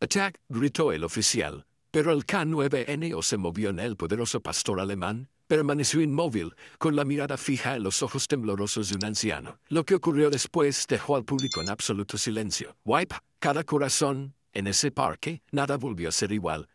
Attack, gritó el oficial, pero el K9NO se movió en el poderoso pastor alemán. Permaneció inmóvil, con la mirada fija en los ojos temblorosos de un anciano. Lo que ocurrió después dejó al público en absoluto silencio. Wipe, cada corazón, en ese parque, nada volvió a ser igual.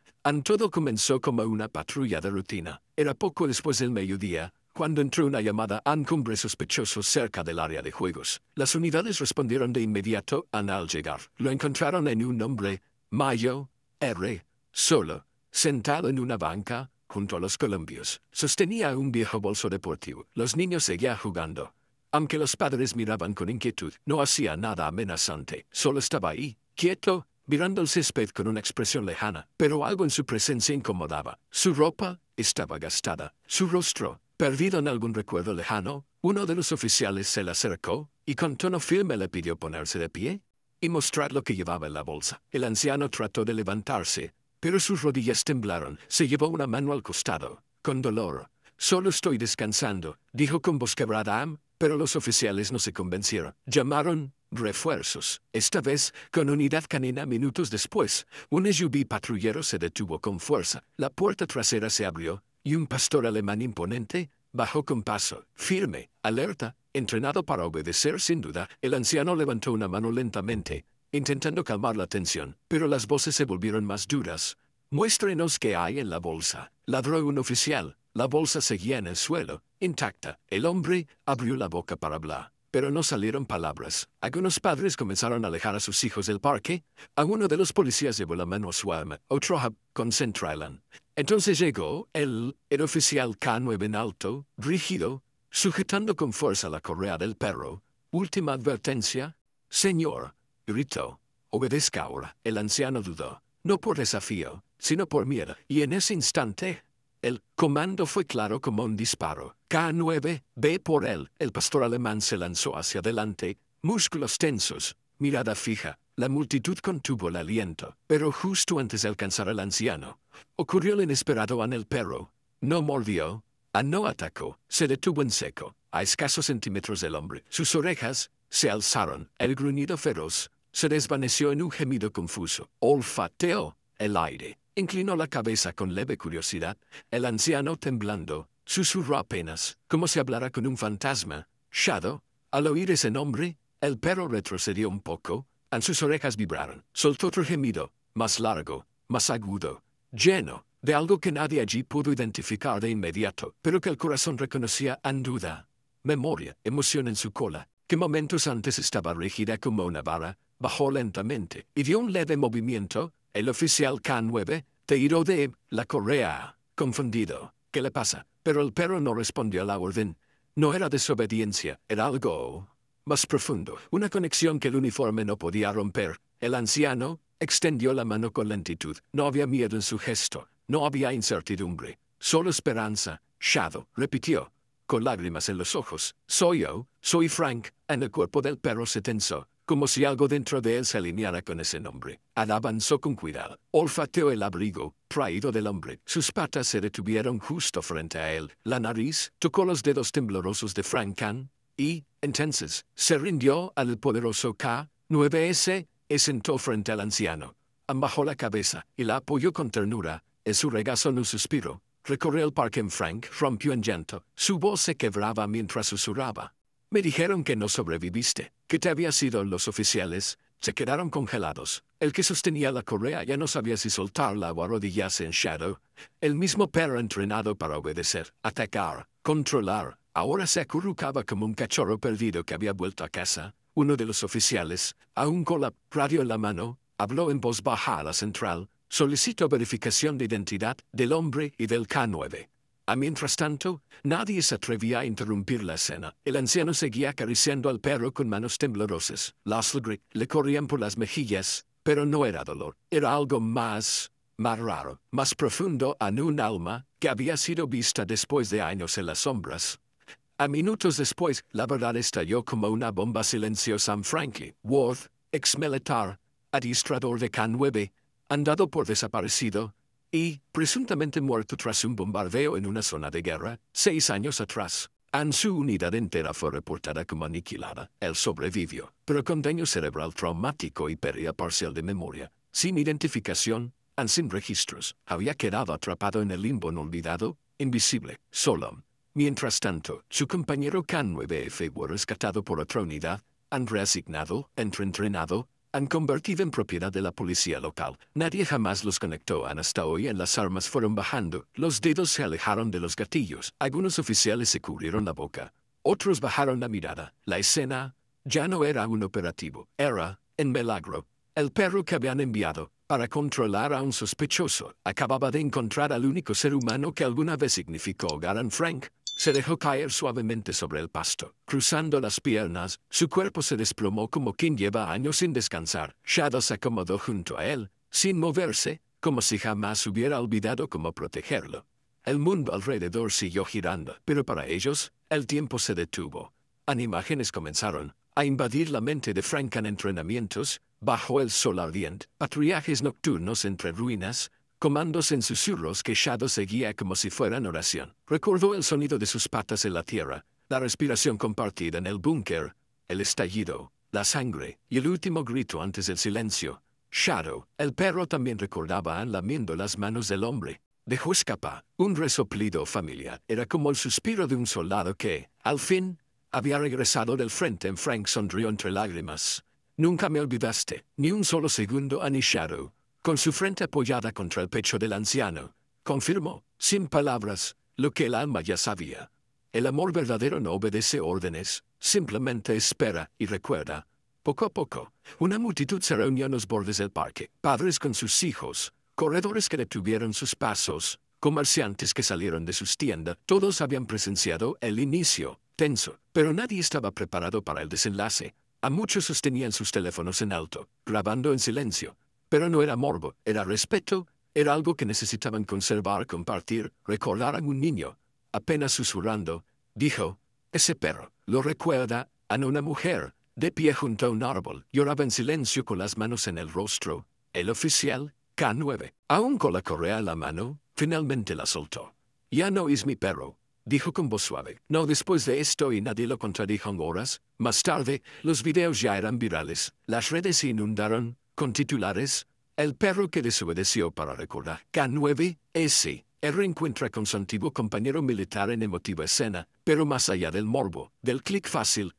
Todo comenzó como una patrulla de rutina. Era poco después del mediodía, cuando entró una llamada a un cumbre sospechoso cerca del área de juegos. Las unidades respondieron de inmediato al llegar. Lo encontraron en un hombre, Mayo, R., solo, sentado en una banca, junto a los columpios. Sostenía un viejo bolso deportivo. Los niños seguían jugando. Aunque los padres miraban con inquietud, no hacía nada amenazante. Solo estaba ahí, quieto, mirando el césped con una expresión lejana. Pero algo en su presencia incomodaba. Su ropa estaba gastada. Su rostro, perdido en algún recuerdo lejano. Uno de los oficiales se le acercó y con tono firme le pidió ponerse de pie y mostrar lo que llevaba en la bolsa. El anciano trató de levantarse, pero sus rodillas temblaron. Se llevó una mano al costado, con dolor. Solo estoy descansando, dijo con voz quebrada, pero los oficiales no se convencieron. Llamaron refuerzos. Esta vez, con unidad canina. Minutos después, un SUV patrullero se detuvo con fuerza. La puerta trasera se abrió, y un pastor alemán imponente bajó con paso firme, alerta, entrenado para obedecer sin duda. El anciano levantó una mano lentamente, intentando calmar la tensión, pero las voces se volvieron más duras. Muéstrenos qué hay en la bolsa, ladró un oficial. La bolsa seguía en el suelo, intacta. El hombre abrió la boca para hablar, pero no salieron palabras. Algunos padres comenzaron a alejar a sus hijos del parque. A uno de los policías llevó la mano a su arma, otro concéntrala. Entonces llegó el oficial K9 en alto, rígido, sujetando con fuerza la correa del perro. Última advertencia, señor, gritó. Obedezca ahora. El anciano dudó, no por desafío, sino por miedo. Y en ese instante, el comando fue claro como un disparo. K9, ve por él. El pastor alemán se lanzó hacia adelante, músculos tensos, mirada fija. La multitud contuvo el aliento, pero justo antes de alcanzar al anciano, ocurrió lo inesperado en el perro. No mordió, no atacó, se detuvo en seco, a escasos centímetros del hombre. Sus orejas se alzaron, el gruñido feroz se desvaneció en un gemido confuso. Olfateó el aire. Inclinó la cabeza con leve curiosidad. El anciano, temblando, susurró apenas, como si hablara con un fantasma. Shadow. Al oír ese nombre, el perro retrocedió un poco, y sus orejas vibraron. Soltó otro gemido, más largo, más agudo, lleno de algo que nadie allí pudo identificar de inmediato, pero que el corazón reconocía en duda. Memoria, emoción en su cola, que momentos antes estaba rígida como una vara, bajó lentamente y dio un leve movimiento. El oficial K9 tiró de la correa, confundido. ¿Qué le pasa? Pero el perro no respondió a la orden. No era desobediencia, era algo más profundo, una conexión que el uniforme no podía romper. El anciano extendió la mano con lentitud. No había miedo en su gesto, no había incertidumbre, solo esperanza. Shadow, repitió, con lágrimas en los ojos. Soy yo, soy Frank. En el cuerpo del perro se tensó, como si algo dentro de él se alineara con ese nombre. Avanzó con cuidado. Olfateó el abrigo traído del hombre. Sus patas se detuvieron justo frente a él. La nariz tocó los dedos temblorosos de Frank Khan y, entonces, se rindió al poderoso K9S y sentó frente al anciano. Bajó la cabeza y la apoyó con ternura. En su regazo un suspiro. Recorrió el parque en Frank, rompió en llanto. Su voz se quebraba mientras susurraba. Me dijeron que no sobreviviste, que te habías ido. Los oficiales se quedaron congelados. El que sostenía la correa ya no sabía si soltarla o arrodillarse en Shadow. El mismo perro entrenado para obedecer, atacar, controlar, ahora se acurrucaba como un cachorro perdido que había vuelto a casa. Uno de los oficiales, aún con la radio en la mano, habló en voz baja a la central. Solicito verificación de identidad del hombre y del K9. Mientras tanto, nadie se atrevía a interrumpir la escena. El anciano seguía acariciando al perro con manos temblorosas. Las lágrimas le corrían por las mejillas, pero no era dolor. Era algo más raro, más profundo en un alma que había sido vista después de años en las sombras. Minutos después, la verdad estalló como una bomba silenciosa en Frankie Worth, ex militar, administrador de K9, andado por desaparecido y presuntamente muerto tras un bombardeo en una zona de guerra 6 años atrás. Su unidad entera fue reportada como aniquilada. Él sobrevivió, pero con daño cerebral traumático y pérdida parcial de memoria. sin identificación, sin registros. Había quedado atrapado en el limbo no olvidado, invisible, solo. Mientras tanto, su compañero K9F fue rescatado por otra unidad, han reasignado, entrenado, han convertido en propiedad de la policía local. Nadie jamás los conectó. Hasta hoy las armas fueron bajando, los dedos se alejaron de los gatillos. Algunos oficiales se cubrieron la boca. Otros bajaron la mirada. La escena ya no era un operativo. Era, en milagro, el perro que habían enviado para controlar a un sospechoso. Acababa de encontrar al único ser humano que alguna vez significó Garan Frank. Se dejó caer suavemente sobre el pasto. Cruzando las piernas, su cuerpo se desplomó como quien lleva años sin descansar. Shadow se acomodó junto a él, sin moverse, como si jamás hubiera olvidado cómo protegerlo. El mundo alrededor siguió girando, pero para ellos, el tiempo se detuvo. Imágenes comenzaron a invadir la mente de Frank en entrenamientos, bajo el sol ardiente, patrullajes nocturnos entre ruinas, comandos en susurros que Shadow seguía como si fueran oración. Recordó el sonido de sus patas en la tierra, la respiración compartida en el búnker, el estallido, la sangre y el último grito antes del silencio. Shadow, el perro, también recordaba lamiendo las manos del hombre. Dejó escapar un resoplido familiar. Era como el suspiro de un soldado que, al fin, había regresado del frente. Frank sonrió entre lágrimas. Nunca me olvidaste, ni un solo segundo, ni Shadow, con su frente apoyada contra el pecho del anciano, confirmó, sin palabras, lo que el alma ya sabía. El amor verdadero no obedece órdenes, simplemente espera y recuerda. Poco a poco, una multitud se reunió en los bordes del parque, padres con sus hijos, corredores que detuvieron sus pasos, comerciantes que salieron de sus tiendas. Todos habían presenciado el inicio, tenso, pero nadie estaba preparado para el desenlace. A muchos sostenían sus teléfonos en alto, grabando en silencio. Pero no era morbo, era respeto, era algo que necesitaban conservar, compartir. Recordar a un niño, apenas susurrando, dijo, ese perro, lo recuerda a una mujer, de pie junto a un árbol, lloraba en silencio con las manos en el rostro. El oficial, K9, aún con la correa en la mano, finalmente la soltó. Ya no es mi perro, dijo con voz suave. No después de esto, y nadie lo contradijo en horas. Más tarde, los videos ya eran virales, las redes se inundaron con titulares, el perro que desobedeció para recordar. K9S, él reencuentra con su antiguo compañero militar en emotiva escena, pero más allá del morbo, del clic fácil,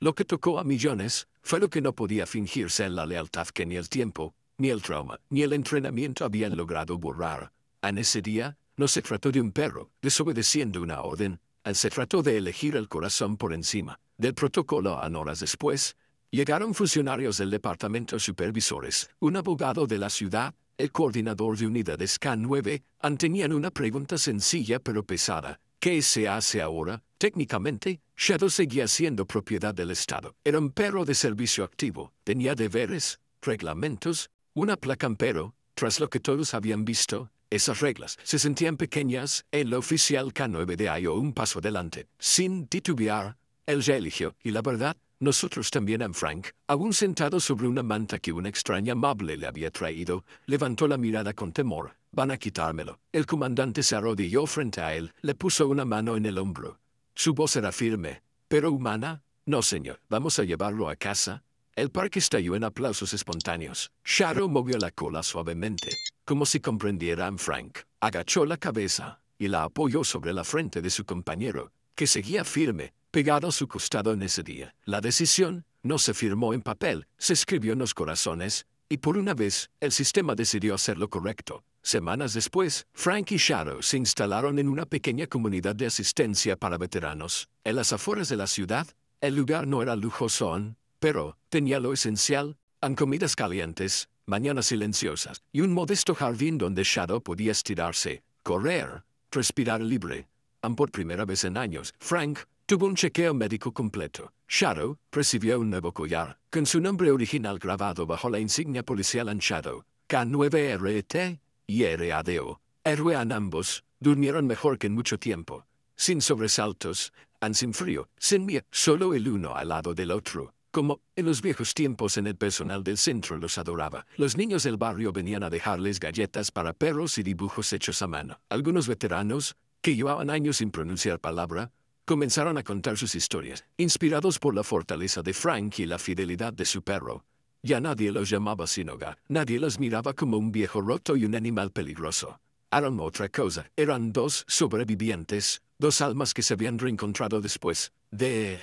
lo que tocó a millones, fue lo que no podía fingirse en la lealtad que ni el tiempo, ni el trauma, ni el entrenamiento habían logrado borrar. En ese día, no se trató de un perro desobedeciendo una orden, se trató de elegir el corazón por encima del protocolo. Horas después, llegaron funcionarios del departamento supervisores, un abogado de la ciudad, el coordinador de unidades K9, tenían una pregunta sencilla pero pesada. ¿Qué se hace ahora? Técnicamente, Shadow seguía siendo propiedad del Estado. Era un perro de servicio activo, tenía deberes, reglamentos, una placa, pero, tras lo que todos habían visto, esas reglas se sentían pequeñas. El oficial K9 dio un paso adelante, sin titubear. Él ya eligió, y la verdad, nosotros también. Frank, aún sentado sobre una manta que una extraña amable le había traído, levantó la mirada con temor. Van a quitármelo. El comandante se arrodilló frente a él, le puso una mano en el hombro. Su voz era firme, pero humana. No, señor, vamos a llevarlo a casa. El parque estalló en aplausos espontáneos. Shadow movió la cola suavemente, como si comprendiera a Frank. Agachó la cabeza y la apoyó sobre la frente de su compañero, que seguía firme, pegado a su costado en ese día. La decisión no se firmó en papel, se escribió en los corazones, y por una vez, el sistema decidió hacer lo correcto. Semanas después, Frank y Shadow se instalaron en una pequeña comunidad de asistencia para veteranos. En las afueras de la ciudad, el lugar no era lujoso, pero tenía lo esencial, comidas calientes, mañanas silenciosas, y un modesto jardín donde Shadow podía estirarse, correr, respirar libre. Por primera vez en años, Frank tuvo un chequeo médico completo. Shadow recibió un nuevo collar, con su nombre original grabado bajo la insignia policial en Shadow, K9RT y RADO. Héroe. Ambos durmieron mejor que en mucho tiempo, sin sobresaltos, sin frío, sin miedo, solo el uno al lado del otro. Como en los viejos tiempos, en el personal del centro los adoraba. Los niños del barrio venían a dejarles galletas para perros y dibujos hechos a mano. Algunos veteranos, que llevaban años sin pronunciar palabra, comenzaron a contar sus historias, inspirados por la fortaleza de Frank y la fidelidad de su perro. Ya nadie los llamaba sin hogar, nadie los miraba como un viejo roto y un animal peligroso. Eran otra cosa, eran dos sobrevivientes, dos almas que se habían reencontrado después de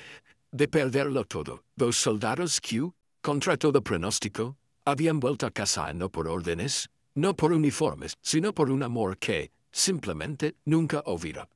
perderlo todo. Dos soldados que, contra todo pronóstico, habían vuelto a casa no por órdenes, no por uniformes, sino por un amor que, simplemente, nunca olvidó.